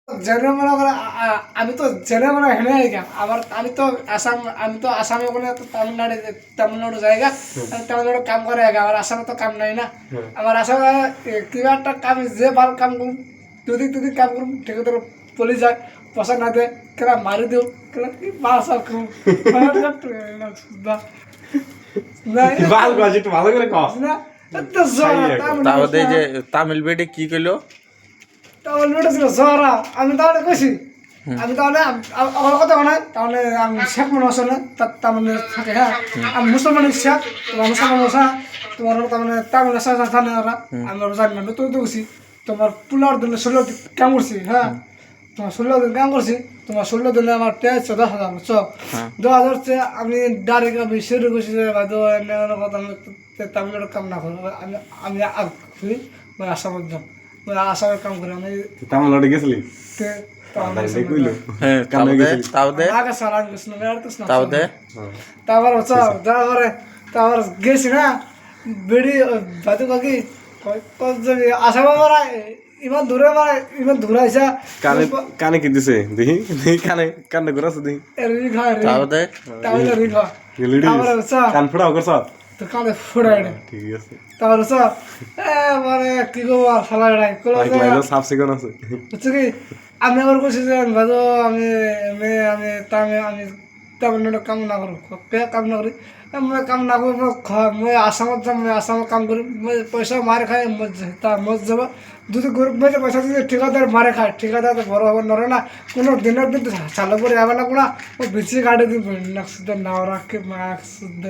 জেনে মনে করে আমি তো জেনে মনে হেনে গেলাম আবার আমি তো আসামে বলে তামিলনাড়ু জায়গা তামিলনাড়ু কাম করে আমার আসামে তো কাম নাই না আমার আসামে কিবা একটা কাম যে ভাল কাম করুন যদি কাম করুন ঠিক ধরো পলি যায় পয়সা না দে কেনা মারি দিও কেনা কি বাসা করুন ভাল কাজ একটু ভালো করে কস না তো তাহলে যে তামিল বেডে কি কইলো তাহলে নোটা ছিল জরা আমি তাহলে কইছি আমি তাহলে আমার কথা নাই তাহলে আমি শেখ মনে আসলে তার মানে থাকে হ্যাঁ আমি মুসলমানের শেখ তোমার মুসলমান মশা তোমার তার মানে তামিল জানে ওরা আমি জানি না তো কইছি তোমার পুলার দিলে 16 দিন কাম করছি হ্যাঁ তোমার 16 দিন কাম করছি তোমার 16 দিনে আমার 10,000 বুঝছো 10,000 চেয়ে আমি ডাইরেক্ট আমি শুরু করছি যে ভাই কথা আমি তামিলের কাম না করবো আমি করি আসামের যাম আসামের কাম করে আমি তামিলনাড়ু গেছিলি তারপর গেছি না বেড়ি ভাতু কাকি আসা বাবা ইমান দূরে আইসা কানে কি দিছে দেখি কানে কানে ঘুরাছে দেখি কান ফোড়াও করছ তো কানে ফোড়াই ঠিক আছে তারপর মানে কি করবো আর ফালাই সাফ সিকন আছে বুঝছো কি আমি আবার কইছি যে ভাজো আমি আমি তামিলনাড়ু কাম না করো কাম না করি মই কাম না করি মই আসামত যাম মই আসামত কাম করি মই পয়সা মারে খাই মজ যাব যদি গরিব মেয়েছে পয়সা যদি ঠিকাদার মারে খায় ঠিকাদার তো বড় হবার নরে না কোনো দিনের দিন চালু করে যাবে না কোনো ও বেশি গাড়ি দিব না শুদ্ধ না রাখে মাক শুদ্ধ